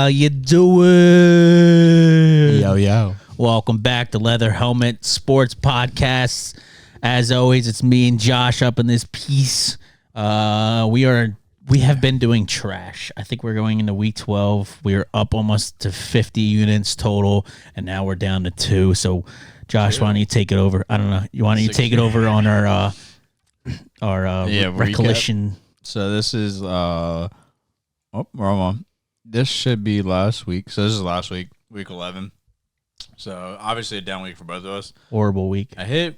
How you doing? Yo. Welcome back to Leather Helmet Sports Podcasts. As always, it's me and Josh up in this piece. We have been doing trash. I think we're going into week 12. We're up almost to 50 units total, and now we're down to 2. So, Josh, why don't you take it over? I don't know. Why don't you take it over on our recollection? So this is wrong one. This should be last week. So this is last week, week 11. So obviously a down week for both of us. Horrible week. I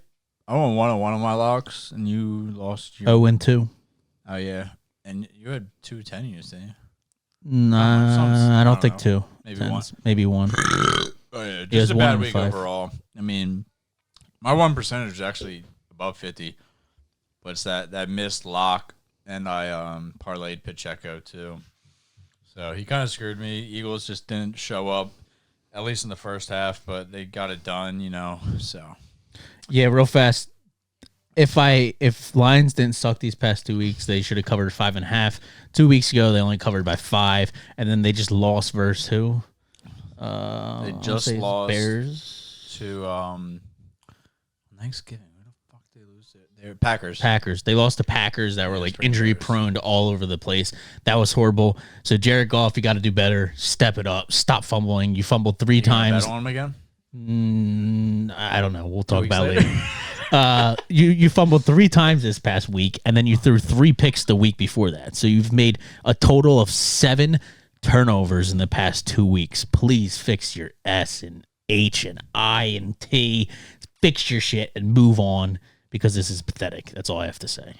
won 1 on one of my locks, and you lost your 0-2. Oh yeah, and you had 2 10 units, didn't you? Nah, I don't think know. 2. Maybe Tens. 1. Maybe 1. Oh yeah, It just was a 1 bad and week 5. overall. I mean, my 1 percentage is actually above 50, but it's that missed lock, and I parlayed Pacheco too. So he kind of screwed me. Eagles just didn't show up, at least in the first half, but they got it done, so. Yeah, real fast. If Lions didn't suck these past 2 weeks, they should have covered 5.5. 2 weeks ago, they only covered by 5, and then they just lost versus who? They just lost Bears to Thanksgiving. Who the fuck did they lose to? They're Packers. They lost to Packers that were like injury prone to all over the place. That was horrible. So Jared Goff, you got to do better. Step it up. Stop fumbling. You fumbled 3 times. Bet on him again? I don't know. We'll talk about it later. You fumbled 3 times this past week, and then you threw 3 picks the week before that. So you've made a total of 7 turnovers in the past 2 weeks. Please fix your S and H and I and T. Fix your shit and move on, because this is pathetic. That's all I have to say.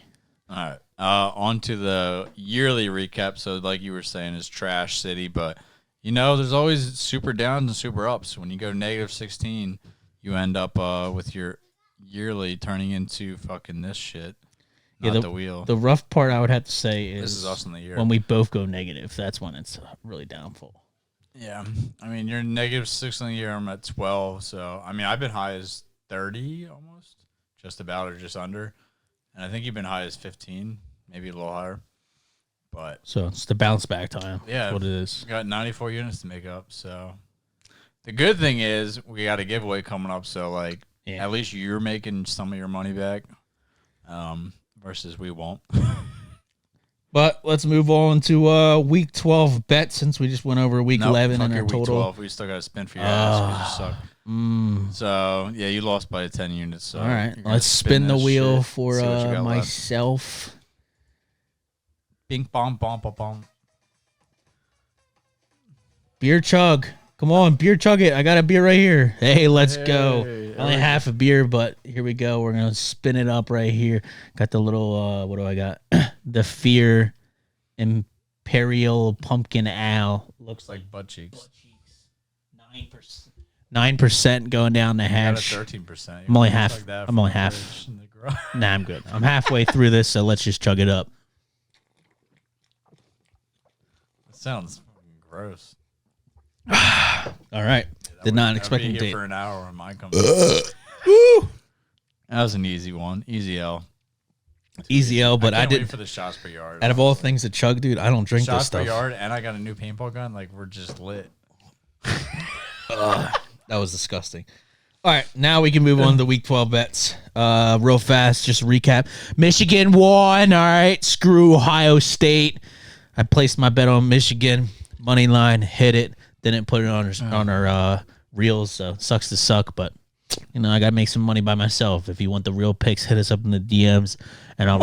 All right. On to the yearly recap. So like you were saying, it's trash city, but there's always super downs and super ups. When you go negative 16, you end up with your yearly turning into fucking this shit. Not the wheel. The rough part I would have to say is this is us in the year. When we both go negative. That's when it's really downfall. Yeah. I mean, you're negative 6 in the year. I'm at 12. So, I mean, I've been high as 30 almost, just about or just under. And I think you've been high as 15, maybe a little higher. But so it's the bounce back time. Yeah. That's what it is. We got 94 units to make up. So the good thing is we got a giveaway coming up. So, at least you're making some of your money back. Versus we won't. But let's move on to week 12 bet, since we just went over week 11 and our week total. 12. We still got to spin for your ass because you suck. So, yeah, you lost by 10 units. So all right, let's spin the wheel for myself. Left. Bing, bong, bong, bong, bong. Beer chug. Come on, beer chug it. I got a beer right here. Hey, let's go. Only half a beer, but here we go. We're going to spin it up right here. Got the little, what do I got? The Fear Imperial Pumpkin Ale. Looks like butt cheeks. 9% going down the hash. You got a 13%. I'm only half. Nah, I'm good. I'm halfway through this, so let's just chug it up. That sounds fucking gross. All right. Did not expect to be here for an hour when mine comes. That was an easy one. Easy L. Easy L, but I didn't. Wait for the shots per yard. Out of all things to chug, dude, I don't drink shots this stuff. Per yard, and I got a new paintball gun. We're just lit. That was disgusting. All right, now we can move on to week 12 bets. Real fast, just recap. Michigan won. All right, screw Ohio State. I placed my bet on Michigan. Money line, hit it. Didn't put it on our reels, so sucks to suck. But I gotta make some money by myself. If you want the real picks, hit us up in the DMs, and I'll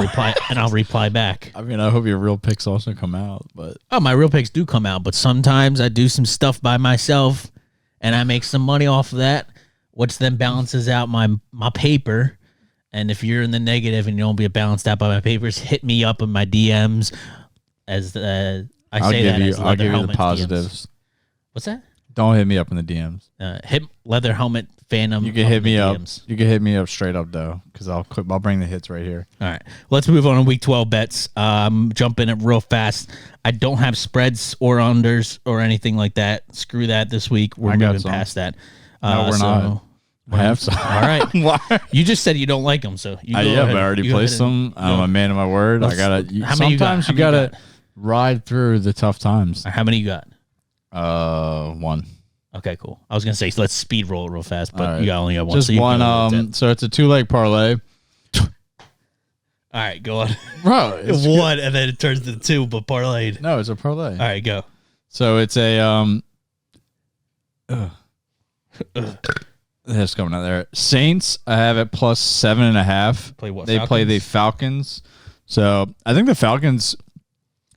reply back. I mean, I hope your real picks also come out. But my real picks do come out, but sometimes I do some stuff by myself, and I make some money off of that, which then balances out my paper. And if you're in the negative and you don't get balanced out by my papers, hit me up in my DMs. I'll give you the positives. DMs. What's that? Don't hit me up in the DMs. Hit Leather Helmet Phantom. You can hit me DMs. up. You can hit me up straight up though, because I'll bring the hits right here. All right, let's move on to week 12 bets. Jump in it real fast. I don't have spreads or unders or anything like that. Screw that this week. We're moving past that. No, we're not. I have some. All right. You just said you don't like them, so you go ahead. But I already placed them. I'm a man of my word. I gotta. How many you got? Sometimes you gotta ride through the tough times. How many you got? One. Okay, cool. I was gonna say let's speed roll it real fast, but All right. you only got one. Just so you can one. go to 10. So it's a 2-leg parlay. All right, go on. Bro, it's One, and then it turns to two, but parlayed. no, it's a parlay. All right, go. So it's a That's coming out there. Saints, I have it plus 7.5. Play what? They play the Falcons. So I think the Falcons,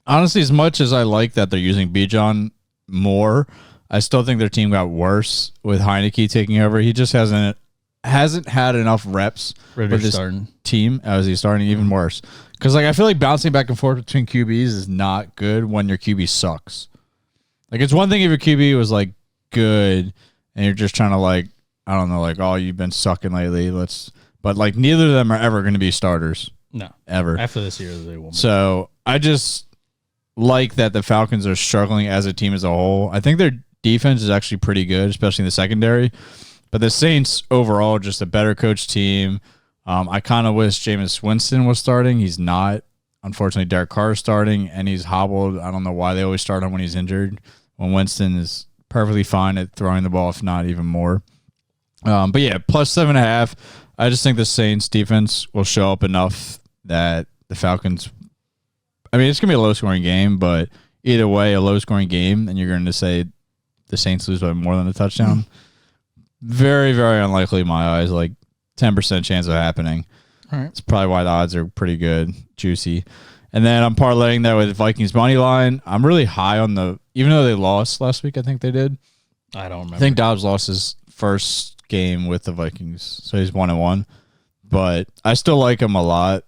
honestly, as much as I like that they're using Bijan more, I still think their team got worse with Heineke taking over. He just hasn't had enough reps with this team as he's starting. Even worse, because like I feel like bouncing back and forth between QBs is not good when your QB sucks. Like it's one thing if your QB was like good and you're just trying to like, I don't know, like, oh, you've been sucking lately. But like neither of them are ever going to be starters. No, ever. After this year, they won't. So I just like that the Falcons are struggling as a team as a whole. I think their defense is actually pretty good, especially in the secondary. But the Saints overall, just a better coached team. I kind of wish Jameis Winston was starting. He's not. Unfortunately, Derek Carr is starting, and he's hobbled. I don't know why they always start him when he's injured, when Winston is perfectly fine at throwing the ball, if not even more. But yeah, plus 7.5. I just think the Saints defense will show up enough that the Falcons, I mean, it's going to be a low-scoring game, but either way, a low-scoring game, and you're going to say the Saints lose by more than a touchdown. Very, very unlikely in my eyes, like 10% chance of happening. All right. It's probably why the odds are pretty good, juicy. And then I'm parlaying that with Vikings money line. I'm really high on even though they lost last week, I think they did. I don't remember. I think Dobbs lost his first game with the Vikings, so he's 1-1. But I still like him a lot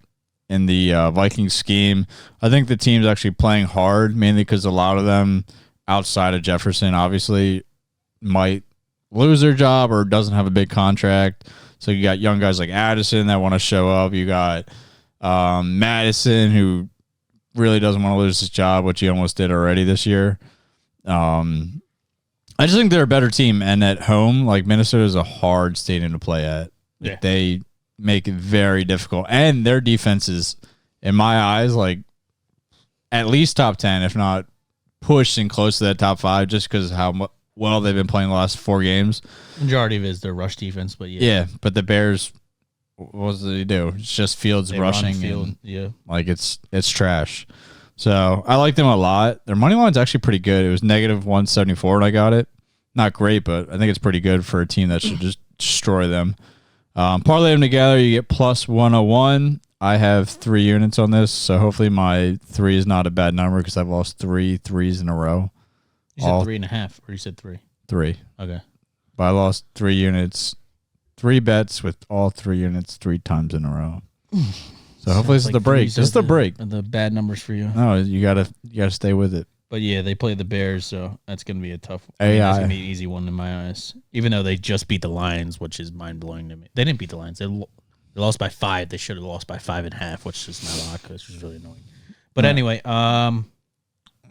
in the Vikings scheme. I think the team's actually playing hard, mainly because a lot of them outside of Jefferson obviously might lose their job or doesn't have a big contract. So you got young guys like Addison that want to show up. You got Madison, who really doesn't want to lose his job, which he almost did already this year. I just think they're a better team, and at home, like Minnesota is a hard stadium to play at. Yeah. They make it very difficult, and their defense is, in my eyes, like at least top 10, if not pushing close to that top 5, just because of how well they've been playing the last 4 games. Majority of it is their rush defense, but yeah. Yeah, but the Bears, what does they do? It's just Fields rushing. Field. Yeah. Like it's trash. So I like them a lot. Their money line's actually pretty good. It was negative 174 when I got it. Not great, but I think it's pretty good for a team that should just destroy them. Parlay them together, you get plus 101. I have 3 units on this, so hopefully my 3 is not a bad number because I've lost 3 threes in a row. You said 3.5, or you said 3? 3. Okay. But I lost 3 units, 3 bets with all 3 units 3 times in a row. So hopefully this is the break. This is the break. The bad numbers for you. No, you gotta stay with it. But yeah, they play the Bears, so that's gonna be a tough. AI. That's gonna be an easy one in my eyes. Even though they just beat the Lions, which is mind blowing to me. They didn't beat the Lions. They lost by 5. They should have lost by 5.5, which is not a lot, which is really annoying. But anyway,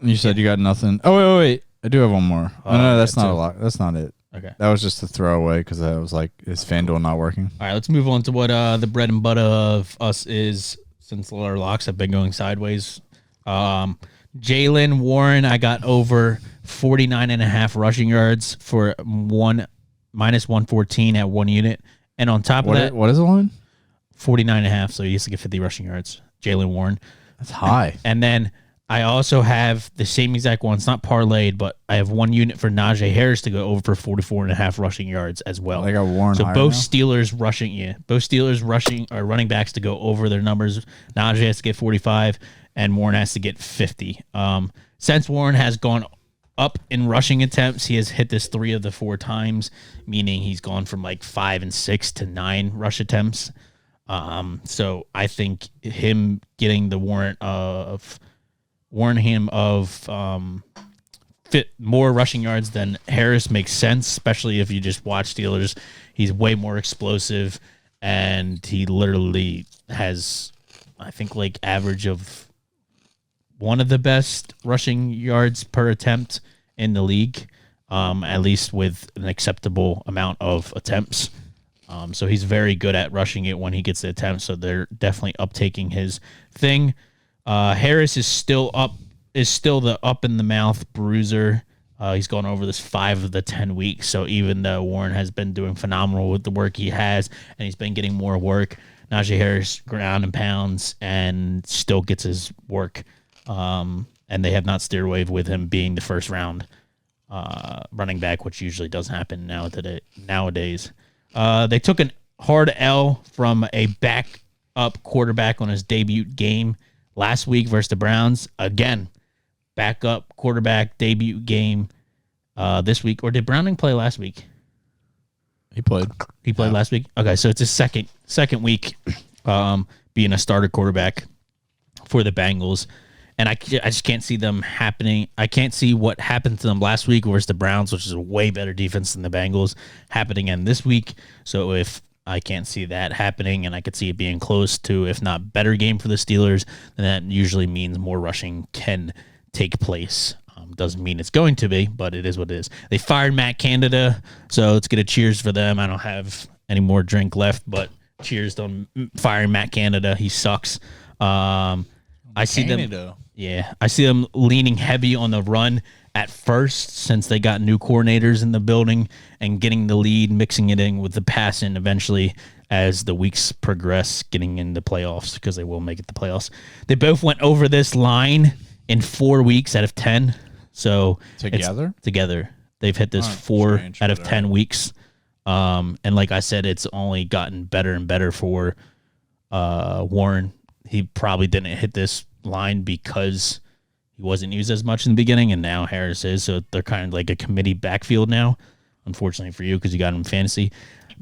you said you got nothing. Oh wait, I do have one more. Oh, no, that's not a lot. That's not it. Okay, that was just a throwaway because I was like, is FanDuel not working? All right, let's move on to what the bread and butter of us is. Since our locks have been going sideways, Jaylen Warren, I got over 49.5 rushing yards for minus 114 at 1 unit, and on top of that, what is the line? 49.5. So he used to get 50 rushing yards. Jaylen Warren, that's high. And then I also have the same exact one. It's not parlayed, but I have 1 unit for Najee Harris to go over for 44.5 rushing yards as well. I got Warren. So both Steelers rushing or running backs to go over their numbers. Najee has to get 45, and Warren has to get 50. Since Warren has gone up in rushing attempts, he has hit this 3 of the 4 times, meaning he's gone from like 5 and 6 to 9 rush attempts. So I think him getting the warrant of fit more rushing yards than Harris makes sense, especially if you just watch Steelers. He's way more explosive, and he literally has, I think, like average of one of the best rushing yards per attempt in the league, at least with an acceptable amount of attempts. So he's very good at rushing it when he gets the attempts, so they're definitely uptaking his thing. Harris is still the up in the mouth bruiser. He's gone over this 5 of the 10 weeks. So even though Warren has been doing phenomenal with the work he has, and he's been getting more work, Najee Harris ground and pounds and still gets his work. And they have not steered away with him being the first round running back, which usually doesn't happen nowadays. They took a hard L from a backup quarterback on his debut game last week versus the Browns. Again, backup quarterback debut game this week. Or did Browning play last week? He played. He played last week? Okay, so it's his second week being a starter quarterback for the Bengals. And I just can't see them happening. I can't see what happened to them last week versus the Browns, which is a way better defense than the Bengals, happening again this week. So if I can't see that happening, and I could see it being close to, if not better game for the Steelers, then that usually means more rushing can take place. Doesn't mean it's going to be, but it is what it is. They fired Matt Canada, so let's get a cheers for them. I don't have any more drink left, but cheers on firing Matt Canada. He sucks. I see them. Yeah, I see them leaning heavy on the run at first, since they got new coordinators in the building, and getting the lead, mixing it in with the passing eventually as the weeks progress, getting in the playoffs, because they will make it the playoffs. They both went over this line in 4 weeks out of 10. So together, they've hit this 4 out of 10 weeks. And like I said, it's only gotten better and better for Warren. He probably didn't hit this line because he wasn't used as much in the beginning, and now Harris is. So they're kind of like a committee backfield now. Unfortunately for you, because you got him in fantasy.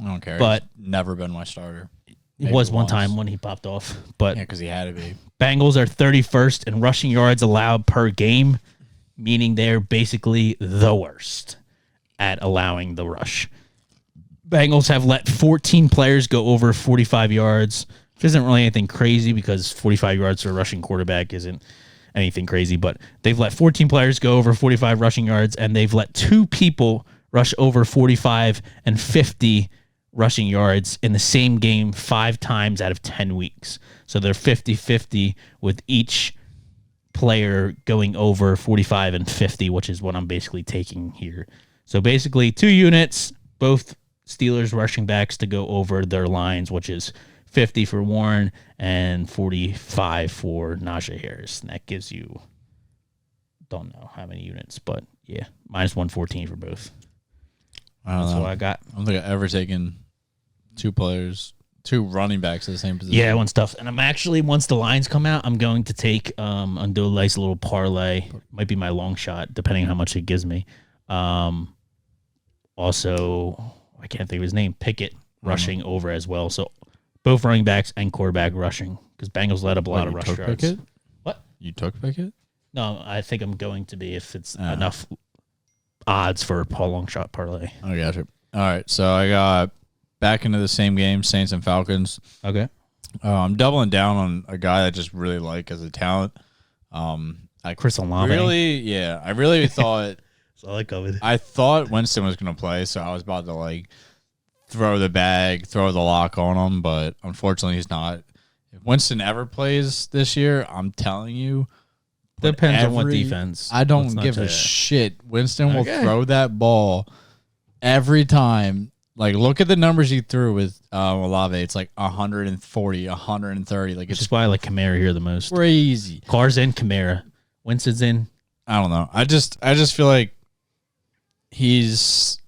I don't care. But he's never been my starter. It was one time when he popped off. But yeah, because he had to be. Bengals are 31st in rushing yards allowed per game, meaning they're basically the worst at allowing the rush. Bengals have let 14 players go over 45 yards. Which isn't really anything crazy, because 45 yards for a rushing quarterback isn't anything crazy, but they've let 14 players go over 45 rushing yards, and they've let 2 people rush over 45 and 50 rushing yards in the same game 5 times out of 10 weeks. So they're 50-50 with each player going over 45 and 50, which is what I'm basically taking here. So basically 2 units, both Steelers rushing backs to go over their lines, which is 50 for Warren and 45 for Najee Harris. And that gives you, don't know how many units, but yeah, minus 114 for both. That's what I got. I don't think I've ever taken 2 running backs at the same position. Yeah, one stuff. And I'm actually, once the lines come out, I'm going to take and do a nice little parlay. Might be my long shot, depending on how much it gives me. Also, I can't think of his name. Pickett rushing over as well. So both running backs and quarterback rushing, because Bengals let up a lot of rush yards. Pickett? What? You took Pickett? No, I think I'm going to be, if it's enough odds for a Paul Longshot parlay. I gotcha. All right, so I got back into the same game, Saints and Falcons. Okay. I'm doubling down on a guy I just really like as a talent. Chris Olave. I really thought. So I like COVID. I thought Winston was going to play, so I was about to throw the bag, throw the lock on him, but unfortunately he's not. If Winston ever plays this year, I'm telling you, depends on what defense. I don't give a shit. Winston will throw that ball every time. Look at the numbers he threw with Olave. It's 140, 130. Which is why I like Kamara here the most. Crazy. Carr's in, Kamara. Winston's in. I don't know. I just feel like he's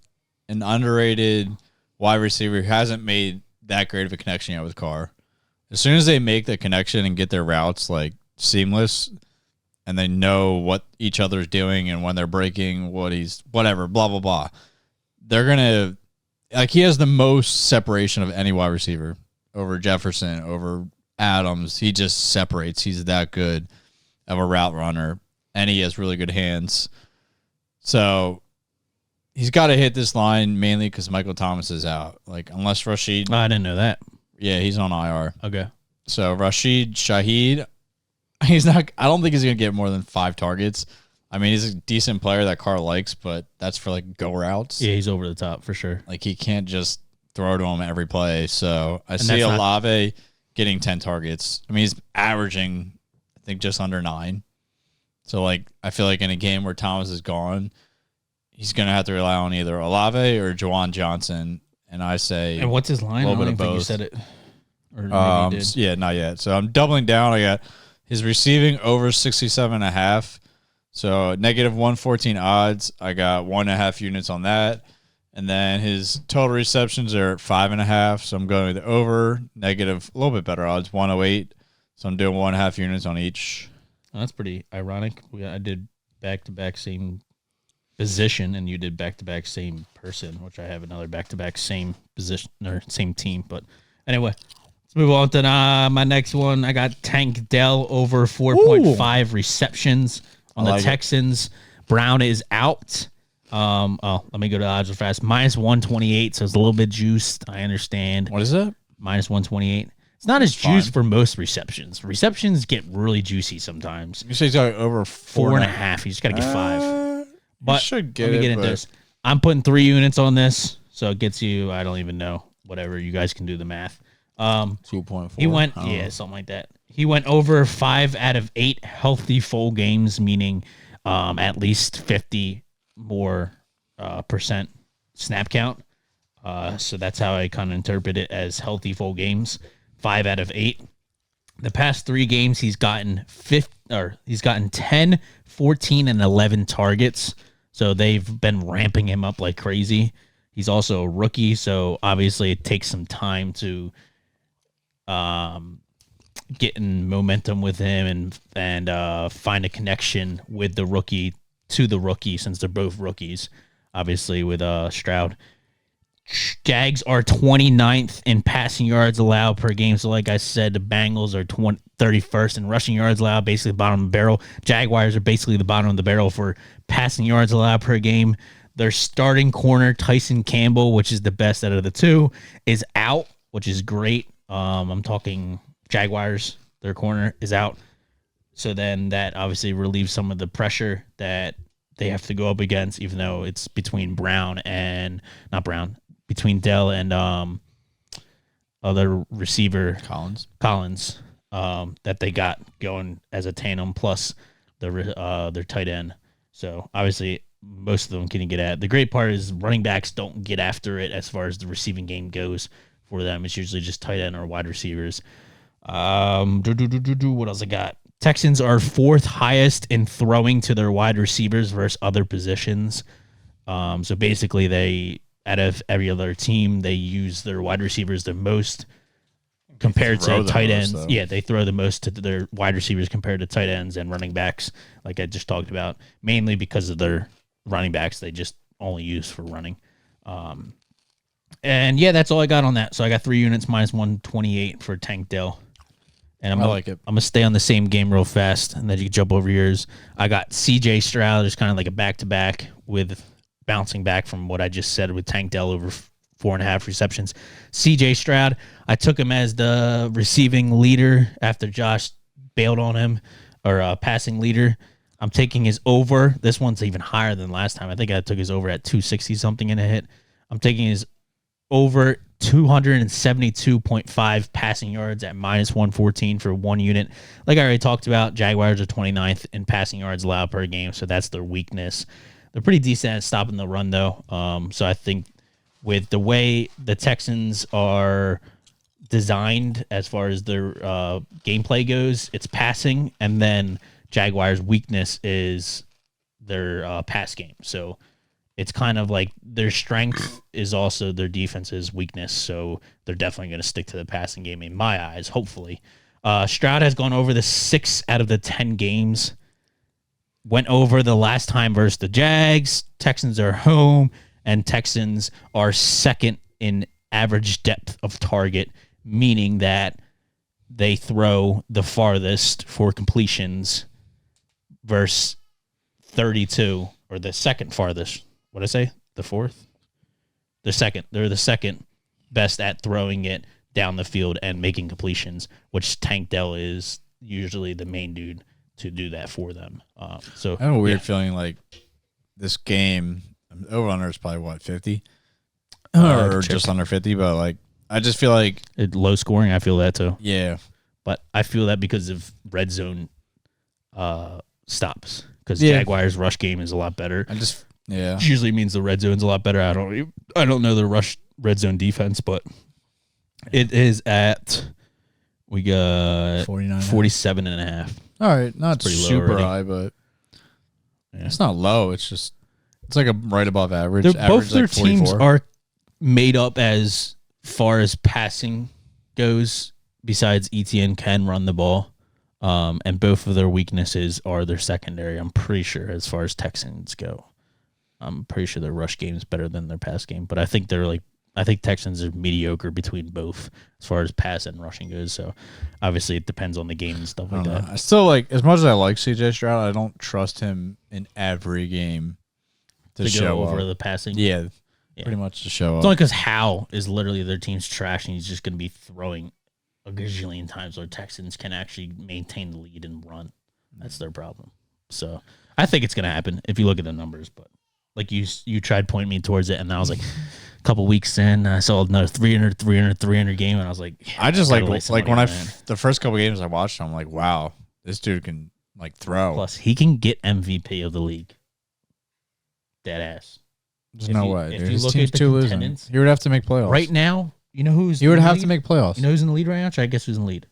an underrated wide receiver who hasn't made that great of a connection yet with Carr. As soon as they make the connection and get their routes seamless, and they know what each other's doing and when they're breaking, whatever, blah, blah, blah, they're going to, he has the most separation of any wide receiver over Jefferson, over Adams. He just separates. He's that good of a route runner, and he has really good hands. So he's got to hit this line mainly because Michael Thomas is out. Unless Rashid. I didn't know that. Yeah, he's on IR. Okay. So Rashid Shaheed, he's not. I don't think he's going to get more than 5 targets. I mean, he's a decent player that Carr likes, but that's for go routes. Yeah, he's over the top for sure. He can't just throw to him every play. So I see Olave getting 10 targets. I mean, he's averaging, I think, just under 9. So I feel like in a game where Thomas is gone, he's going to have to rely on either Olave or Juwan Johnson. And I say, And what's his line? a I little don't bit even of think you both. said it. Or maybe you did. Yeah, not yet. So I'm doubling down. I got his receiving over 67.5. So negative 114 odds. I got 1.5 units on that. And then his total receptions are at 5.5. So I'm going with the over, negative, a little bit better odds, 108. So I'm doing 1.5 units on each. Oh, that's pretty ironic. I did back-to-back same position, and you did back-to-back same person, which I have another back-to-back same position or same team. But anyway, let's move on to my next one. I got Tank Dell over 4.5 receptions on the Texans. Brown is out. Let me go to the odds real fast. Minus 128, so it's a little bit juiced. I understand. What is it? Minus 128. It's not as juiced for most receptions. Receptions get really juicy sometimes. You say he's got over 4.5. You just got to get 5. But should get let me it, get into but- this. I'm putting 3 units on this, so it gets you, I don't even know, whatever. You guys can do the math. 2.4. He went, something like that. He went over 5 out of 8 healthy full games, meaning at least 50 more percent snap count. So that's how I kind of interpret it as healthy full games. 5 out of 8. The past 3 games, he's gotten 10, 14, and 11 targets. So they've been ramping him up like crazy. He's also a rookie, so obviously it takes some time to getting momentum with him and find a connection with the rookie to the rookie, since they're both rookies, obviously with Stroud. Jags are 29th in passing yards allowed per game. So like I said, the Bengals are 31st in rushing yards allowed, basically bottom of the barrel. Jaguars are basically the bottom of the barrel for passing yards allowed per game. Their starting corner, Tyson Campbell, which is the best out of the two, is out, which is great. I'm talking Jaguars. Their corner is out. So then that obviously relieves some of the pressure that they have to go up against, even though it's between between Dell and other receiver Collins that they got going as a tandem, plus their tight end. So obviously most of them can get at. The great part is running backs don't get after it as far as the receiving game goes for them. It's usually just tight end or wide receivers. What else I got? Texans are 4th highest in throwing to their wide receivers versus other positions. So basically they, out of every other team, they use their wide receivers the most compared to tight ends. Yeah, they throw the most to their wide receivers compared to tight ends and running backs, like I just talked about, mainly because of their running backs they just only use for running. And yeah, that's all I got on that. So I got 3 units, minus 128 for Tank Dell. And I like it. I'm gonna stay on the same game real fast, and then you can jump over yours. I got CJ Stroud, just kind of like a back-to-back with bouncing back from what I just said with Tank Dell over 4.5 receptions. CJ Stroud, I took him as the receiving leader after Josh bailed on him, or passing leader. I'm taking his over. This one's even higher than last time. I think I took his over at 260 something in a hit. I'm taking his over 272.5 passing yards at minus 114 for 1 unit. Like I already talked about, Jaguars are 29th in passing yards allowed per game, so that's their weakness. They're pretty decent at stopping the run, though. So I think with the way the Texans are designed as far as their gameplay goes, it's passing, and then Jaguars' weakness is their pass game. So it's kind of like their strength is also their defense's weakness. So they're definitely going to stick to the passing game in my eyes, hopefully. Stroud has gone over the 6 out of the 10 games. Went over the last time versus the Jags. Texans are home, and Texans are 2nd in average depth of target, meaning that they throw the farthest for completions versus 32, or the 2nd farthest. What did I say? The 4th? The 2nd. They're the 2nd best at throwing it down the field and making completions, which Tank Dell is usually the main dude to do that for them. So I have a weird feeling like this game, over-under is probably, what, 50? Or just under 50, but, like, I just feel like... low scoring, I feel that, too. Yeah. But I feel that because of red zone stops. Because Jaguars' rush game is a lot better. Yeah. which usually means the red zone's a lot better. I don't know the rush red zone defense, but it is at, we got 47.5. All right, not pretty low super already. high, but Yeah. it's not low. It's like a right above average. Both Average their like 44. teams are made up as far as passing goes. Besides, ETN can run the ball, and both of their weaknesses are their secondary. I'm pretty sure, as far as Texans go, I'm pretty sure their rush game is better than their pass game. But I think Texans are mediocre between both as far as pass and rushing goes. So obviously, it depends on the game and stuff like that. I still like, as much as I like CJ Stroud, I don't trust him in every game to To show go over up. the passing, Yeah, pretty much to show It's up. only because Howe is literally their team's trash, and he's just going to be throwing a gazillion times where Texans can actually maintain the lead and run. That's their problem. So I think it's going to happen if you look at the numbers. But like you tried pointing me towards it, and I was like, a couple weeks in, I saw another 300 game, and I was like, I just gotta lay some like money when on that. the first couple games I watched, I'm like, wow, this dude can like throw. Plus, he can get MVP of the league. Dead ass. There's if no you- way. if Dude. you His look team's at the too losing. contenders- He would have to make playoffs Right now, you know who's He would in the have lead? to make playoffs. You know who's in the lead right now? Try to guess who's in the lead.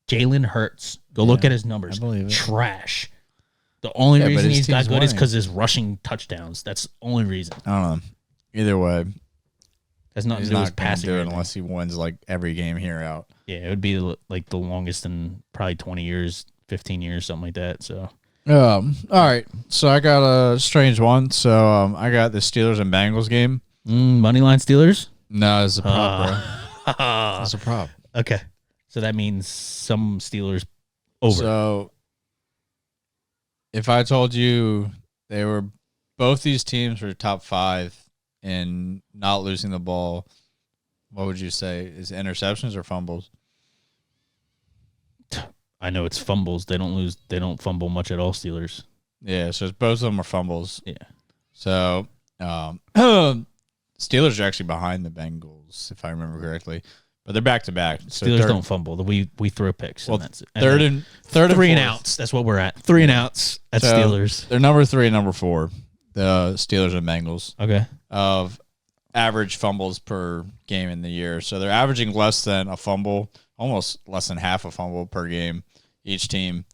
Jalen Hurts. Go look Yeah, at his numbers. I believe it. Trash. The only Yeah, but reason his he's got team's good is winning. because his rushing touchdowns. That's the only reason. I don't know. Either way, That's nothing he's to do with not going to passing. do or it anything. unless he wins like every game here out. Yeah, it would be like the longest in probably 20 years, 15 years, something like that. So All right. So I got a strange one. So I got the Steelers and Bengals game. Moneyline Steelers. No, it's a prop, bro. It's a prop. Okay, so that means some Steelers over. So if I told you they were both these teams were top 5 in not losing the ball, what would you say? Is it interceptions or fumbles? I know it's fumbles. They don't fumble much at all. Steelers. Yeah, so both of them are fumbles. Yeah. So Steelers are actually behind the Bengals, if I remember correctly, but they're back to back. So Steelers don't fumble. We throw picks. Well, And that's it. And third then and third three and fourth. outs. That's what we're at. 3 and outs at So, Steelers. They're number 3 and number 4, the Steelers and Bengals, Okay. of average fumbles per game in the year. So they're averaging less than a fumble, almost less than half a fumble per game, each team.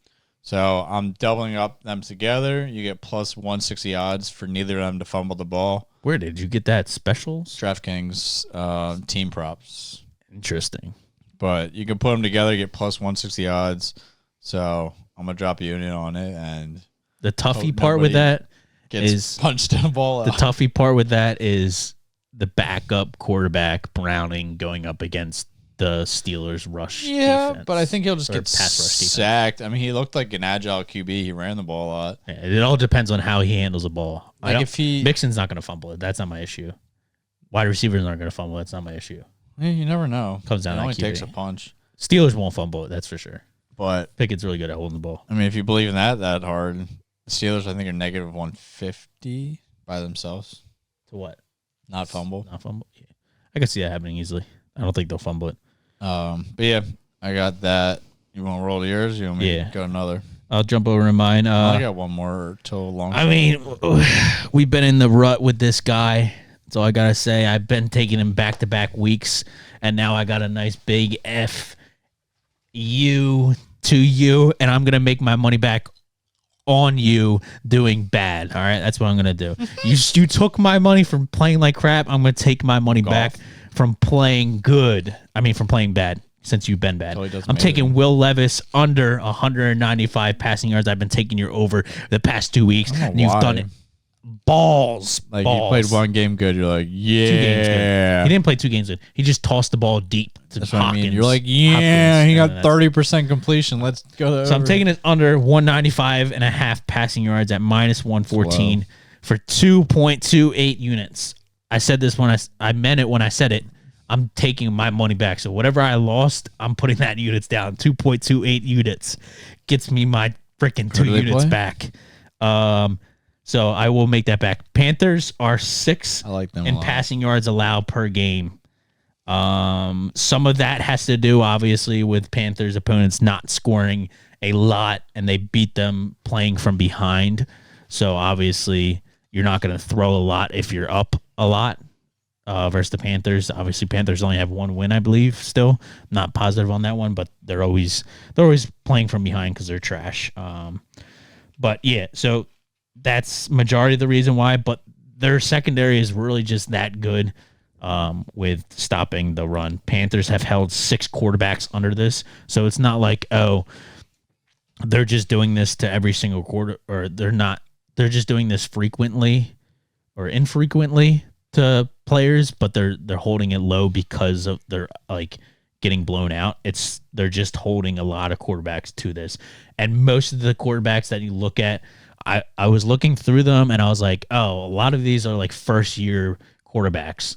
So I'm doubling up them together. You get plus 160 odds for neither of them to fumble the ball. Where did you get that? Specials? DraftKings team props. Interesting. But you can put them together, get plus 160 odds. So I'm going to drop a unit on it and The toughie Hope part with nobody that gets is punched in the ball the out. toughie part with that is the backup quarterback Browning going up against the Steelers rush. Yeah, defense. but I think he'll just Or get pass rush defense. sacked. I mean, he looked like an agile QB. He ran the ball a lot. Yeah, it all depends on how he handles the ball. Like if he, Mixon's not going to fumble it. That's not my issue. Wide receivers aren't going to fumble. That's not my issue. yeah, you never know. Comes down It to only QB. takes a punch. Steelers won't fumble it. That's for sure. But Pickett's really good at holding the ball. I mean, if you believe in that hard, the Steelers I think are negative 150 by themselves. To what? Not fumble. Not fumble. Yeah. I can see that happening easily. I don't think they'll fumble it. But yeah, I got that. You want to roll to yours? You want me Yeah. to go another? I'll jump over to mine. I got one more till long. I mean, we've been in the rut with this guy. That's all I gotta say. I've been taking him back-to-back weeks, and now I got a nice big F you to you, and I'm gonna make my money back on you doing bad. All right, that's what I'm gonna do. You took my money from playing like crap. I'm gonna take my money back from playing good. I mean, from playing bad. Since you've been bad, Totally doesn't I'm matter. taking Will Levis under 195 passing yards. I've been taking your over the past 2 weeks, I don't know and you've why. done it. Balls. Like balls. you played one game good, you're like, 2 games good. yeah. He didn't play 2 games good. He just tossed the ball deep to That's what I Hopkins. mean. You're like, yeah, Hopkins, he and got that's- 30% completion. Let's go. So I'm taking it under 195 and a half passing yards at minus 114 for 2.28 units. I said this when I meant it when I said it. I'm taking my money back. So whatever I lost, I'm putting that units down. 2.28 units gets me my freaking 2 do they units play? back. So I will make that back. Panthers are 6 I like them a in lot. passing yards allowed per game. Some of that has to do obviously with Panthers opponents not scoring a lot, and they beat them playing from behind. So obviously you're not going to throw a lot if you're up a lot versus the Panthers. Obviously Panthers only have one win, I believe, still. I'm not positive on that one, but they're always playing from behind because they're trash. But yeah, so that's majority of the reason why, but their secondary is really just that good with stopping the run. Panthers have held 6 quarterbacks under this, so it's not like, oh, they're just doing this to every single quarter, or they're just doing this frequently or infrequently to players, but they're holding it low because of they're like getting blown out. They're just holding a lot of quarterbacks to this. And most of the quarterbacks that you look at, I was looking through them and I was like, oh, a lot of these are like first year quarterbacks,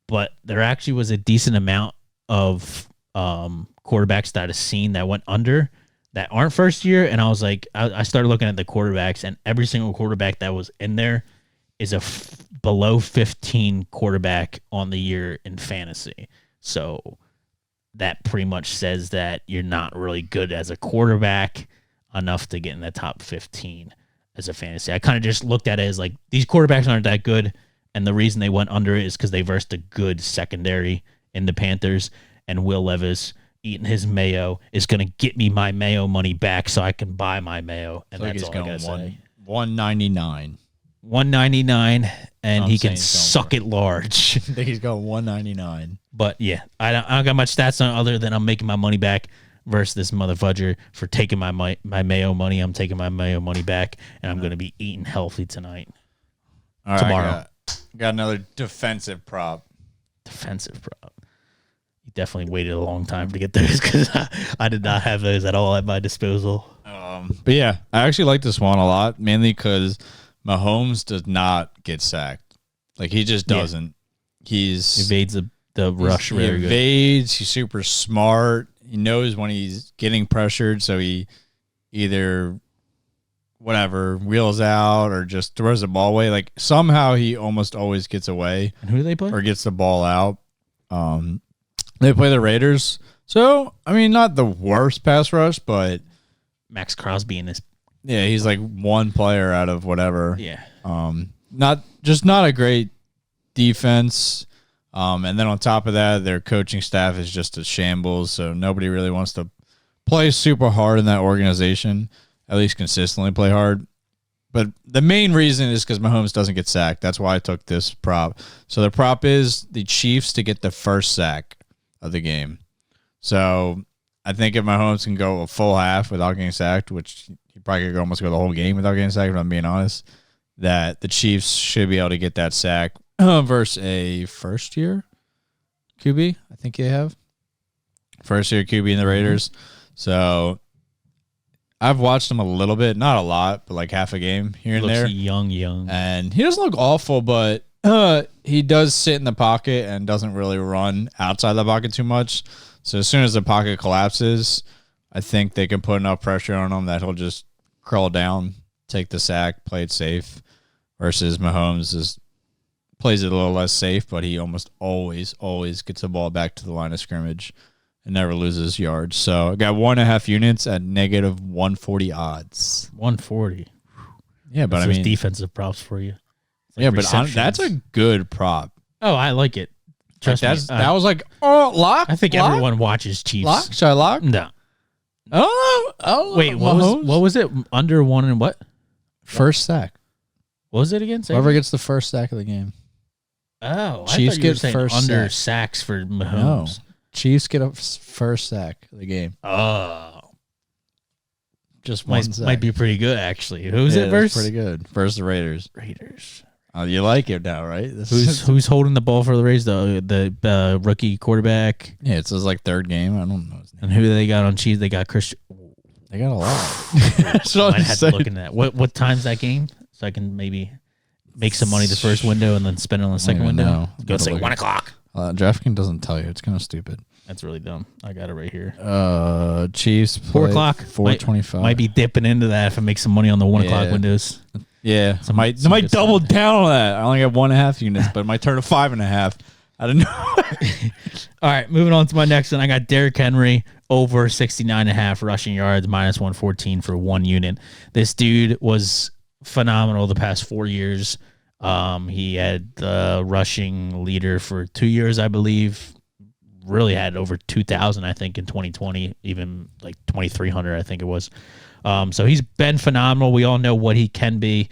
but there actually was a decent amount of quarterbacks that I've seen that went under that aren't first year. And I was like, I started looking at the quarterbacks, and every single quarterback that was in there is a below 15 quarterback on the year in fantasy. So that pretty much says that you're not really good as a quarterback enough to get in the top 15 as a fantasy. I kind of just looked at it as like, these quarterbacks aren't that good, and the reason they went under it is because they versed a good secondary in the Panthers, and Will Levis eating his mayo is going to get me my mayo money back so I can buy my mayo, and so that's all I got to say. $199. $199, and he can suck it large. I think he's going $199. But yeah, I don't got much stats on other than I'm making my money back versus this motherfudger for taking my mayo money. I'm taking my mayo money back, and I'm going to be eating healthy tonight. All right, tomorrow. Got another defensive prop. Defensive prop. You definitely waited a long time to get those because I did not have those at all at my disposal. But yeah, I actually like this one a lot, mainly because Mahomes does not get sacked. Like, he just doesn't. He evades the rush very good. He evades. He's super smart. He knows when he's getting pressured, so he either wheels out or just throws the ball away. Like, somehow he almost always gets away. And who do they play? Or gets the ball out. They play the Raiders. So, I mean, not the worst pass rush, but Max Crosby in this. Yeah, he's like one player out of whatever. Yeah. Not a great defense. And then on top of that, their coaching staff is just a shambles. So nobody really wants to play super hard in that organization, at least consistently play hard. But the main reason is because Mahomes doesn't get sacked. That's why I took this prop. So the prop is the Chiefs to get the first sack of the game. So I think if Mahomes can go a full half without getting sacked, which he probably could almost go the whole game without getting sacked, if I'm being honest, that the Chiefs should be able to get that sack versus a first-year QB, I think they have. First-year QB in the Raiders. So I've watched him a little bit, not a lot, but like half a game here and there. Young. And he doesn't look awful, but he does sit in the pocket and doesn't really run outside the pocket too much. So as soon as the pocket collapses, I think they can put enough pressure on him that he'll just crawl down, take the sack, play it safe. Versus Mahomes plays it a little less safe, but he almost always gets the ball back to the line of scrimmage and never loses yards. So I got 1.5 units at negative 140 odds. 140. Yeah, but that's I mean defensive props for you. Like, yeah, but that's a good prop. Oh, I like it. Trust me. That was like, lock. I think everyone watches Chiefs. Lock? Should I lock? No. Oh. Wait, what was it? Under one and what? First sack. What was it again? Whoever gets the first sack of the game. Oh, Chiefs get first under sack. sacks for Mahomes. No. Chiefs get a first sack of the game. Oh. Just one sack. Might be pretty good, actually. Who's it versus? Pretty good. Versus the Raiders. Oh, you like it now, right? Who's holding the ball for the Raiders? The rookie quarterback? Yeah, it's his like third game. I don't know his name. And who do they got on Chiefs? They got Christian. They got a lot. I had to look into that. What time's that game? So I can maybe make some money the first window and then spend it on the second window. Go say 1 o'clock. DraftKings doesn't tell you. It's kind of stupid. That's really dumb. I got it right here. Chiefs 4 o'clock. 4:25. Might be dipping into that if I make some money on the 1 o'clock windows. Yeah, I might double down on that. I only got 1.5 units, but it might turn to 5.5. I don't know. All right, moving on to my next one. I got Derrick Henry over 69.5 rushing yards, minus 114 for 1 unit. This dude was phenomenal the past 4 years. He had the rushing leader for 2 years, I believe. Really had over 2,000, I think, in 2020, even like 2,300, I think it was. So he's been phenomenal. We all know what he can be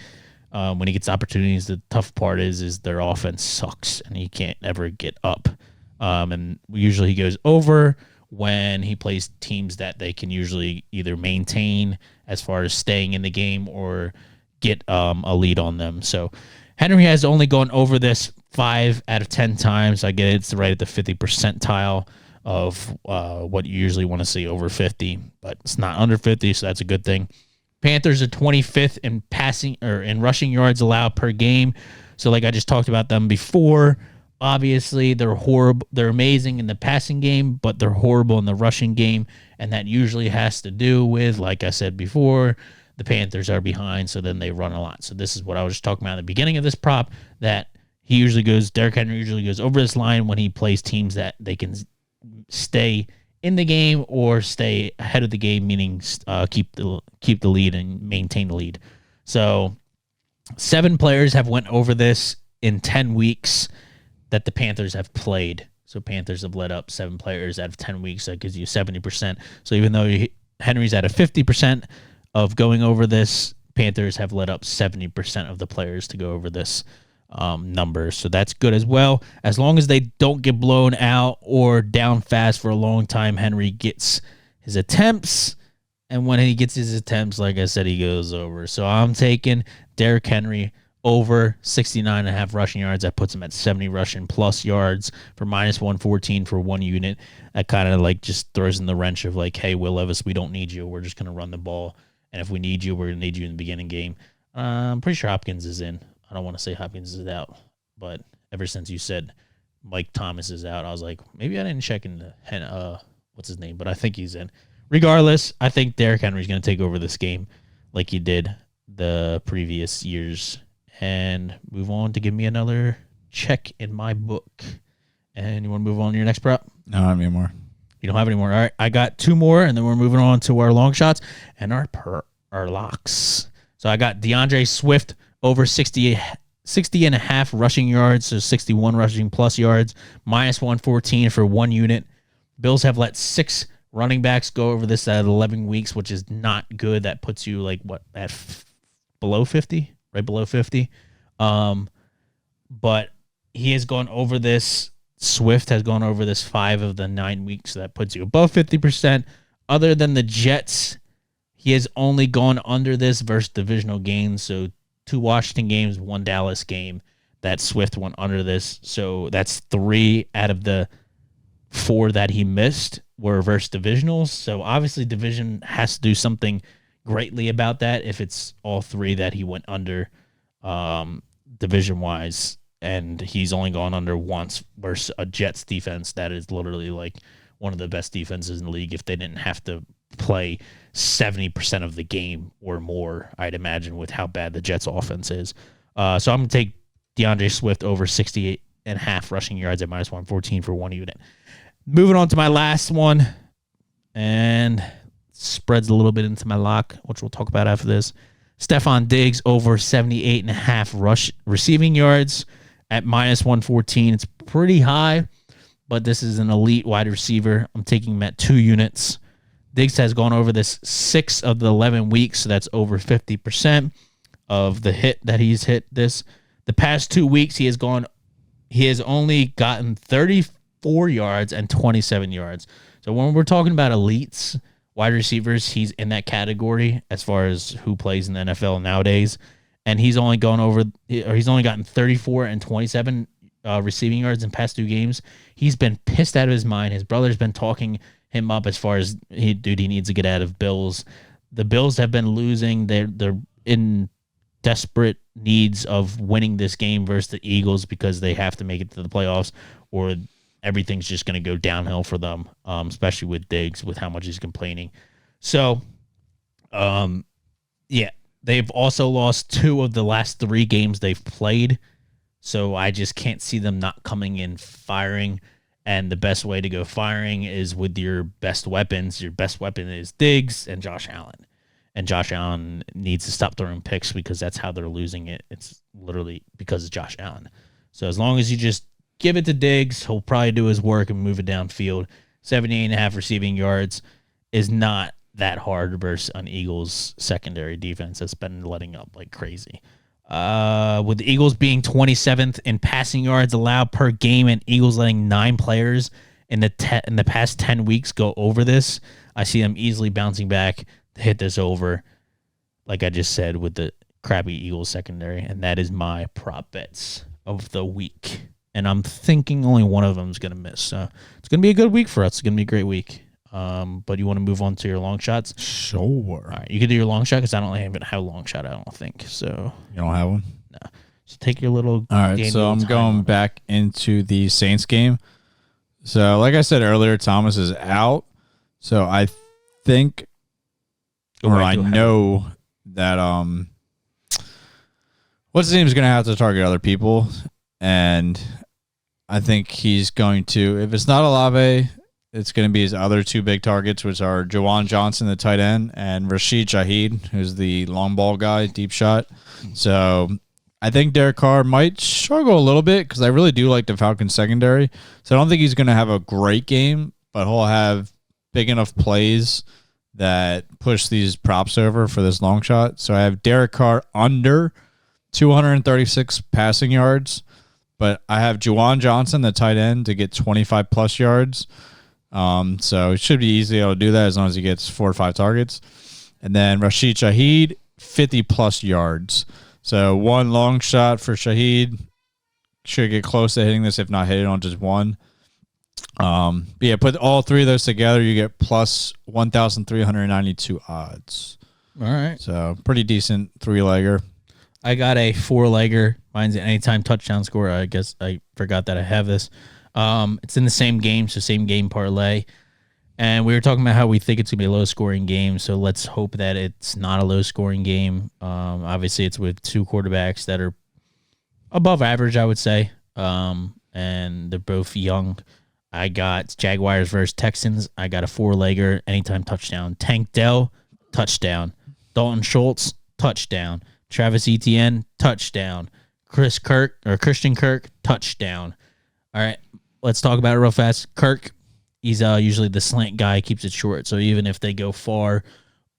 when he gets opportunities. The tough part is their offense sucks and he can't ever get up. And usually he goes over when he plays teams that they can usually either maintain as far as staying in the game or get a lead on them. So Henry has only gone over this 5 out of 10 times. I get it's right at the 50 percentile of what you usually want to see, over 50, but it's not under 50, so that's a good thing. Panthers are 25th in passing or in rushing yards allowed per game. So like I just talked about them before, obviously they're horrible. They're amazing in the passing game, but they're horrible in the rushing game, and that usually has to do with, like I said before, the Panthers are behind, so then they run a lot. So this is what I was just talking about at the beginning of this prop, that Derrick Henry usually goes over this line when he plays teams that they can stay in the game or stay ahead of the game, meaning keep the lead and maintain the lead. So 7 players have went over this in 10 weeks that the Panthers have played. So Panthers have led up 7 players out of 10 weeks. That gives you 70%. So even though Henry's at a 50% of going over this, Panthers have led up 70% of the players to go over this number. So that's good as well. As long as they don't get blown out or down fast for a long time, Henry gets his attempts. And when he gets his attempts, like I said, he goes over. So I'm taking Derrick Henry over 69.5 rushing yards. That puts him at 70 rushing plus yards for minus 114 for 1 unit. That kind of like just throws in the wrench of like, hey, Will Levis, we don't need you. We're just going to run the ball. And if we need you, we're going to need you in the beginning game. I'm pretty sure Hopkins is in. I don't want to say Hopkins is out, but ever since you said Mike Thomas is out, I was like, maybe I didn't check in what's his name, but I think he's in. Regardless, I think Derrick Henry's going to take over this game like he did the previous years, and move on to give me another check in my book. And you want to move on to your next prop? No, not anymore. You don't have any more. All right, I got 2 more, and then we're moving on to our long shots and our locks. So I got DeAndre Swift over 60 and a half rushing yards, so 61 rushing plus yards, minus 114 for 1 unit. Bills have let 6 running backs go over this at 11 weeks, which is not good. That puts you like what at below 50, right below 50. But he has gone over this. Swift has gone over this 5 of the 9 weeks, so that puts you above 50%. Other than the Jets, he has only gone under this versus divisional games. So 2 Washington games, 1 Dallas game that Swift went under this. So that's 3 out of the 4 that he missed were versus divisionals. So obviously division has to do something greatly about that if it's all 3 that he went under division-wise. And he's only gone under once versus a Jets defense that is literally like one of the best defenses in the league if they didn't have to play 70% of the game or more, I'd imagine, with how bad the Jets offense is. So I'm going to take DeAndre Swift over 68 and a half rushing yards at minus 114 for 1 unit. Moving on to my last one, and spreads a little bit into my lock, which we'll talk about after this. Stephon Diggs over 78 and a half receiving yards at minus 114. It's pretty high, but this is an elite wide receiver. I'm taking him at 2 units. Diggs has gone over this 6 of the 11 weeks, so that's over 50% of the hit that he's hit this. The past 2 weeks, he has only gotten 34 yards and 27 yards. So when we're talking about elites, wide receivers, he's in that category as far as who plays in the NFL nowadays. And he's only gotten 34 and 27 receiving yards in past 2 games. He's been pissed out of his mind. His brother's been talking him up as far as he needs to get out of Bills. The Bills have been losing. They're in desperate needs of winning this game versus the Eagles because they have to make it to the playoffs, or everything's just going to go downhill for them, especially with Diggs, with how much he's complaining. So, yeah, they've also lost 2 of the last 3 games they've played. So I just can't see them not coming in firing. And the best way to go firing is with your best weapons. Your best weapon is Diggs and Josh Allen. and Josh Allen needs to stop throwing picks because that's how they're losing it. It's literally because of Josh Allen. So as long as you just give it to Diggs, he'll probably do his work and move it downfield. 78.5 receiving yards is not that hard versus an Eagles secondary defense that's been letting up like crazy. With the Eagles being 27th in passing yards allowed per game and Eagles letting 9 players in the past 10 weeks go over this, I see them easily bouncing back to hit this over, like I just said, with the crappy Eagles secondary. And that is my prop bets of the week. And I'm thinking only one of them is going to miss. So it's going to be a good week for us. It's going to be a great week. But you want to move on to your long shots? Sure. All right, you can do your long shot because I don't even have a long shot, I don't think. So You don't have one? no. So take your little. All right, Daniel so I'm time going on it. back into the Saints game. So, like I said earlier, Thomas is out. So I think, Oh, or I I do have know that what's his name is going to have to target other people, and I think he's going to. If it's not Olave, it's going to be his other 2 big targets, which are Jawan Johnson, the tight end, and Rashid Shaheed, who's the long ball guy, deep shot. So I think Derek Carr might struggle a little bit because I really do like the Falcons secondary. So I don't think he's going to have a great game, but he'll have big enough plays that push these props over for this long shot. So I have Derek Carr under 236 passing yards, but I have Juwan Johnson, the tight end, to get 25 plus yards. So it should be easy able to do that as long as he gets 4 or 5 targets. And then Rashid Shaheed, 50 plus yards. So 1 long shot for Shaheed. Should get close to hitting this, if not hit it on just 1. But yeah, put all 3 of those together, you get plus 1,392 odds. All right. So pretty decent 3-legger. I got a 4-legger. Mine's an anytime touchdown score. I guess I forgot that I have this. It's in the same game, so same game parlay. And we were talking about how we think it's going to be a low-scoring game, so let's hope that it's not a low-scoring game. Obviously, it's with 2 quarterbacks that are above average, I would say, and they're both young. I got Jaguars versus Texans. I got a 4-legger, anytime touchdown. Tank Dell, touchdown. Dalton Schultz, touchdown. Travis Etienne, touchdown. Christian Kirk, touchdown. All right, let's talk about it real fast. Kirk, he's usually the slant guy, keeps it short. So even if they go far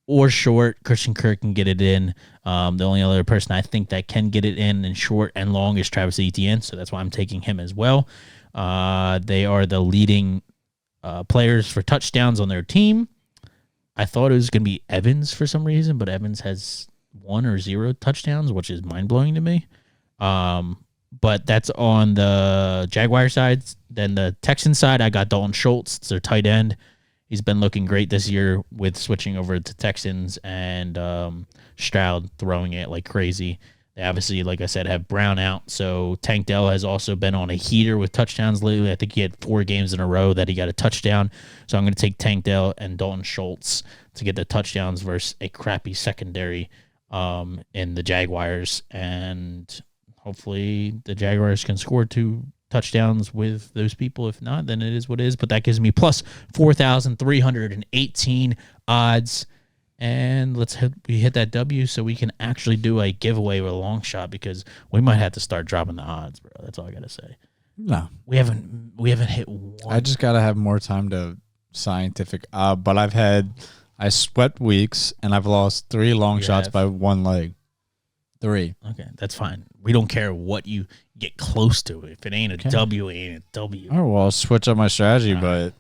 or short, Christian Kirk can get it in. The only other person I think that can get it in short and long is Travis Etienne. So that's why I'm taking him as well. They are the leading players for touchdowns on their team. I thought it was going to be Evans for some reason, but Evans has 1 or 0 touchdowns, which is mind-blowing to me. But that's on the Jaguar side. Then the Texan side, I got Dalton Schultz. It's their tight end. He's been looking great this year with switching over to Texans and Stroud throwing it like crazy. They obviously, like I said, have Brown out. So Tank Dell has also been on a heater with touchdowns lately. I think he had 4 games in a row that he got a touchdown. So I'm going to take Tank Dell and Dalton Schultz to get the touchdowns versus a crappy secondary in the Jaguars. And hopefully the Jaguars can score 2 touchdowns with those people. If not, then it is what it is. But that gives me plus 4,318 odds. And we hit that W so we can actually do a giveaway with a long shot because we might have to start dropping the odds, bro. That's all I gotta say. No, we haven't hit one. I just gotta have more time to scientific. But I swept weeks and I've lost 3 long shots by 1 leg. 3. Okay, that's fine. We don't care what you get close to. If it ain't a W, it ain't a W. Oh well, I'll switch up my strategy, but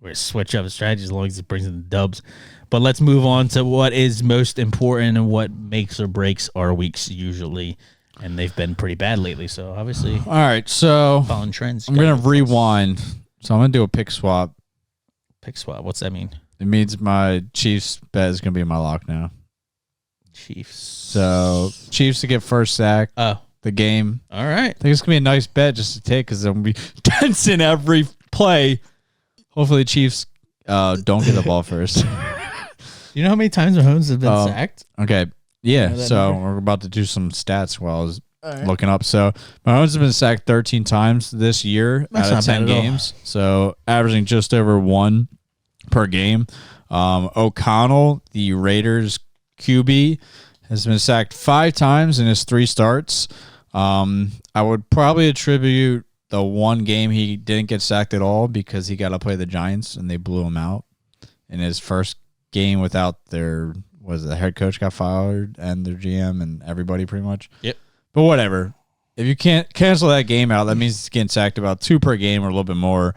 we're gonna switch up strategy as long as it brings in the dubs. But let's move on to what is most important and what makes or breaks our weeks usually. And they've been pretty bad lately. So obviously, all right. So following trends. I'm gonna rewind. So I'm gonna do a pick swap. Pick swap. What's that mean? It means my Chiefs bet is gonna be my lock now. Chiefs. So Chiefs to get first sack. The game. All right. I think it's gonna be a nice bet just to take because I'm gonna be tense in every play. Hopefully, Chiefs don't get the ball first. You know how many times Mahomes has been sacked? Okay. Yeah. You know So number? we're about to do some stats while I was looking up. So Mahomes has been sacked 13 times this year out of 10 games. So averaging just over 1 per game. O'Connell, the Raiders QB, has been sacked 5 times in his 3 starts. I would probably attribute the one game he didn't get sacked at all because he got to play the Giants and they blew him out in his first game without their the head coach got fired and their GM and everybody pretty much. Yep. But whatever. If you can't cancel that game out, that means he's getting sacked about 2 per game or a little bit more.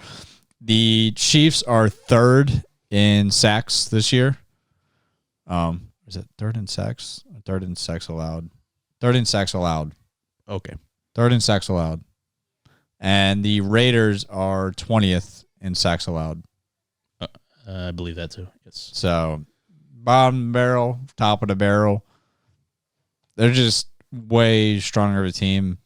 The Chiefs are 3rd in sacks this year. Is it 3rd in sacks? 3rd in sacks allowed. 3rd in sacks allowed. Okay. 3rd in sacks allowed. And the Raiders are 20th in sacks allowed. I believe that too. Yes. So, bottom barrel, top of the barrel. They're just way stronger of a team.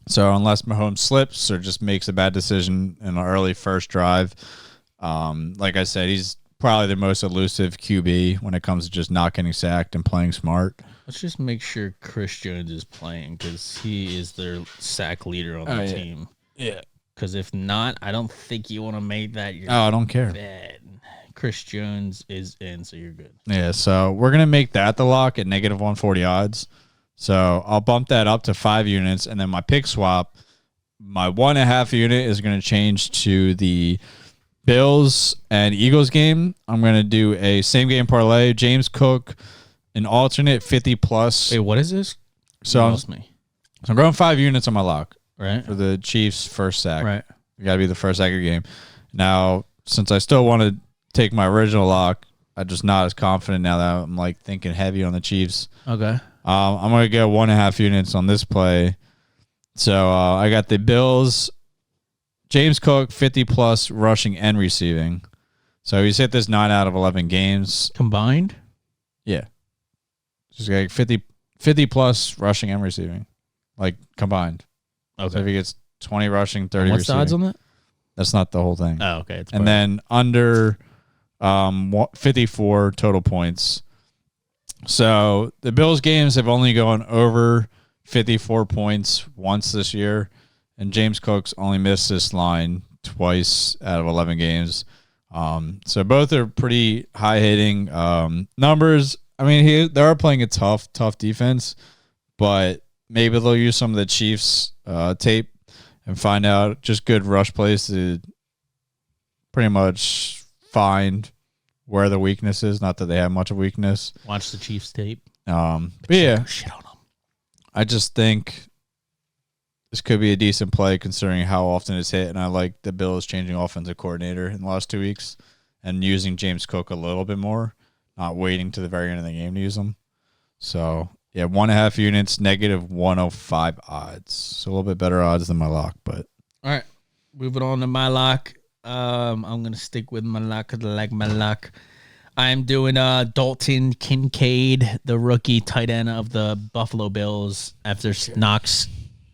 So, unless Mahomes slips or just makes a bad decision in an early first drive, like I said, he's probably the most elusive QB when it comes to just not getting sacked and playing smart. Let's just make sure Chris Jones is playing because he is their sack leader on the team. Yeah. Because if not, I don't think you want to make that your I don't care. bet. Chris Jones is in, so you're good. Yeah, so we're going to make that the lock at negative 140 odds. So I'll bump that up to 5 units, and then my pick swap, my 1.5 unit is going to change to the Bills and Eagles game. I'm going to do a same game parlay. James Cook, an alternate 50+. Wait, what is this? So You lost me. I'm going 5 units on my lock Right? for the Chiefs' first sack. Right. You got to be the first sack of the game. Now, since I still want to take my original lock, I'm just not as confident now that I'm like thinking heavy on the Chiefs. Okay. I'm going to go 1.5 units on this play. So I got the Bills, James Cook, 50+ rushing and receiving. So he's hit this 9 out of 11 games. Combined? Yeah. Just like 50+ rushing and receiving, like combined. Okay. So if he gets 20 rushing, 30 What's receiving. the odds on that? That's not the whole thing. Oh, okay. It's And then under 54 total points. So the Bills games have only gone over 54 points once this year, and James Cook's only missed this line twice out of 11 games. So both are pretty high hitting numbers. I mean, they are playing a tough defense, but maybe they'll use some of the Chiefs tape and find out just good rush plays to pretty much find where the weakness is. Not that they have much of weakness. watch the Chiefs tape. But yeah, Shit on them. I just think this could be a decent play considering how often it's hit. And I like the Bills changing offensive coordinator in the last 2 weeks and using James Cook a little bit more, not waiting to the very end of the game to use him. So yeah, 1.5 units, negative 105 odds. So a little bit better odds than my lock, but All right. Moving on to my lock. I'm going to stick with my lock because I like my lock. I'm doing Dalton Kincaid, the rookie tight end of the Buffalo Bills. After Knox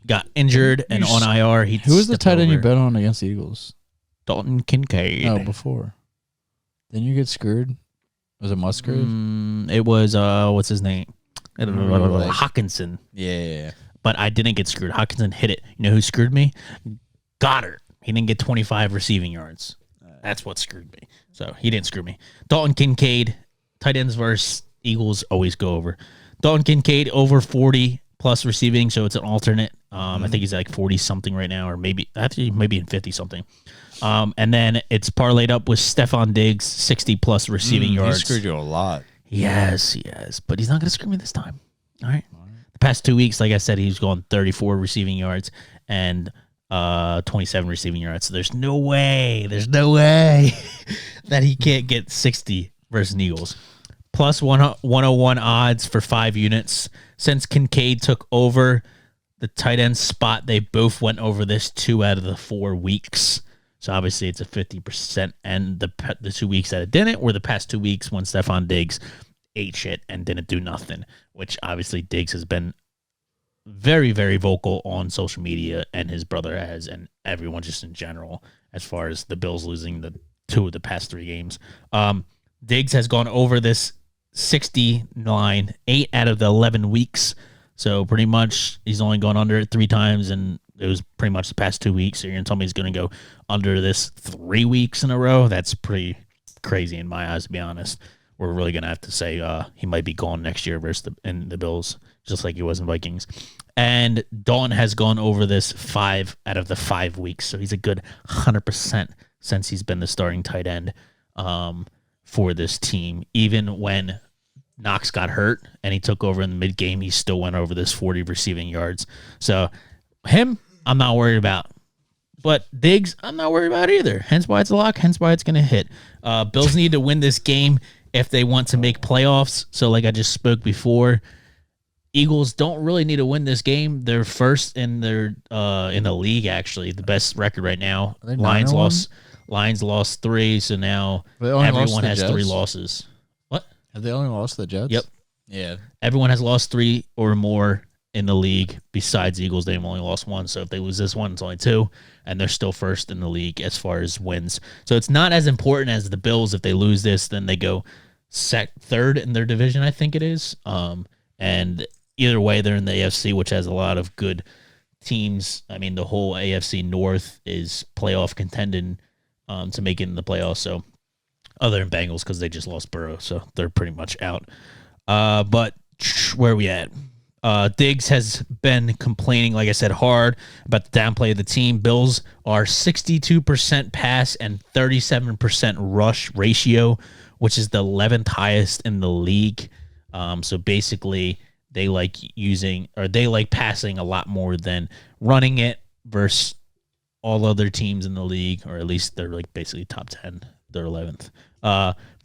got injured and on IR, Who was the tight end you bet on against the Eagles? Dalton Kincaid. No, before. Then you get screwed. Was it Musgrave? It was, what's his name? Like- Hawkinson. yeah. But I didn't get screwed. Hawkinson hit it. You know who screwed me? Goddard. He didn't get 25 receiving yards. That's what screwed me. So he didn't screw me. Dalton Kincaid, tight ends versus Eagles always go over. Dalton Kincaid over 40 plus receiving, so it's an alternate. I think he's like 40 something right now, or maybe in 50 something. And then it's parlayed up with Stephon Diggs, 60 plus receiving yards. He screwed you a lot. Yes, but he's not going to screw me this time. All right. The past 2 weeks, like I said, he's going 34 receiving yards and 27 receiving yards. So there's no way that he can't get 60 versus Eagles. Plus 101 odds for 5 units. Since Kincaid took over the tight end spot, they both went over this 2 out of the 4 weeks. So obviously it's a 50%. And the 2 weeks that it didn't were the past 2 weeks when Stephon Diggs ate shit and didn't do nothing, which obviously Diggs has been very, very vocal on social media, and his brother has, and everyone just in general, as far as the Bills losing the 2 of the past 3 games. Diggs has gone over this 69 8 out of the 11 weeks. So pretty much he's only gone under it 3 times, and it was pretty much the past 2 weeks. So you're going to tell me he's going to go under this 3 weeks in a row? That's pretty crazy in my eyes, to be honest. we're really gonna have to say he might be gone next year versus in the Bills, just like he was in Vikings. And Dalton has gone over this 5 out of the 5 weeks, so he's a good 100% since he's been the starting tight end for this team. Even when Knox got hurt and he took over in the mid game, he still went over this 40 receiving yards. So him, I'm not worried about. But Diggs, I'm not worried about either. Hence why it's a lock. Hence why it's going to hit. Bills need to win this game if they want to make playoffs. So like I just spoke before, Eagles don't really need to win this game. They're first in their in the league, actually. The best record right now. Are they Lions lost 3, so now They only lost everyone the has Jets? 3 losses. What? Have they only lost to the Jets? Yep. Yeah. Everyone has lost 3 or more in the league besides Eagles. They've only lost 1. So if they lose this one, it's only 2, and they're still first in the league as far as wins. So it's not as important as the Bills. If they lose this, then they go third in their division, I think it is. And either way, they're in the AFC, which has a lot of good teams. I mean, the whole AFC North is playoff contending to make it in the playoffs. So other than Bengals, because they just lost Burrow, so they're pretty much out. But where are we at? Diggs has been complaining, like I said, hard about the downplay of the team. Bills are 62% pass and 37% rush ratio, which is the 11th highest in the league. So basically, they like passing a lot more than running it versus all other teams in the league, or at least they're like basically top 10. They're 11th.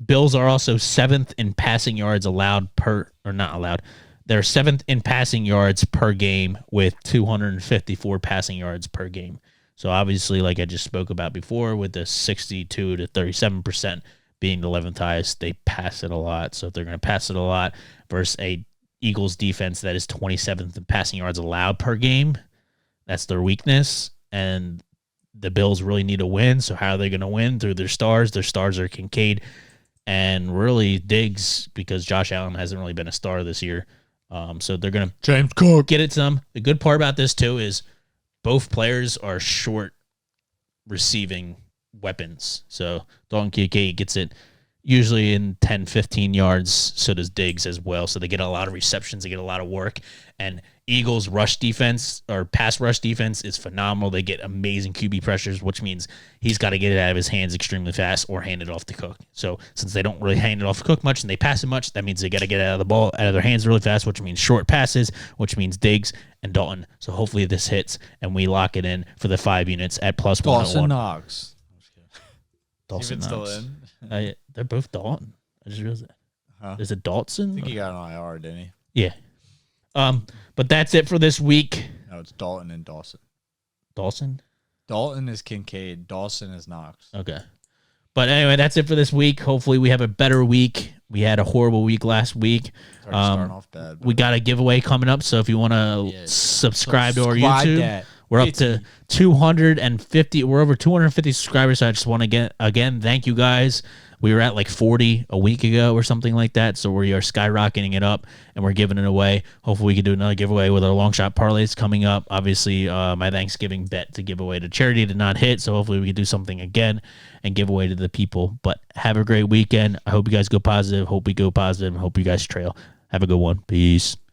Bills are also 7th in passing yards allowed They're 7th in passing yards per game with 254 passing yards per game. So obviously, like I just spoke about before, with the 62 to 37% being the 11th highest, they pass it a lot. So if they're going to pass it a lot versus a Eagles defense that is 27th in passing yards allowed per game, that's their weakness. And the Bills really need to win. So how are they going to win? Through their stars. Their stars are Kincaid and really Diggs, because Josh Allen hasn't really been a star this year. So they're going to James Cook. get it to them. The good part about this, too, is both players are short receiving weapons. So Dalton Kincaid gets it usually in 10, 15 yards. So does Diggs as well. So they get a lot of receptions. They get a lot of work. And Eagles rush defense or pass rush defense is phenomenal. They get amazing QB pressures, which means he's got to get it out of his hands extremely fast or hand it off to Cook. So since they don't really hand it off to Cook much and they pass it much, that means they got to get out of their hands really fast, which means short passes, which means Diggs and Dalton. So hopefully this hits and we lock it in for the 5 units at plus Dawson 101. Knox. Dawson Even still Knox. in? They're both Dalton. I just realized that. Huh? Is it Dalton? I think he got an IR, didn't he? Yeah. But that's it for this week. No, it's Dalton and Dawson. Dawson? Dalton is Kincaid. Dawson is Knox. Okay. But anyway, that's it for this week. Hopefully we have a better week. We had a horrible week last week. It's already starting off bad. We got a giveaway coming up, so if you want to subscribe to our YouTube, that. we're up to 250. We're over 250 subscribers. So I just want to again thank you guys. We were at like 40 a week ago or something like that. So we are skyrocketing it up and we're giving it away. Hopefully we can do another giveaway with our long shot parlays coming up. Obviously, my Thanksgiving bet to give away to charity did not hit. So hopefully we can do something again and give away to the people. But have a great weekend. I hope you guys go positive. Hope we go positive. Hope you guys trail. Have a good one. Peace.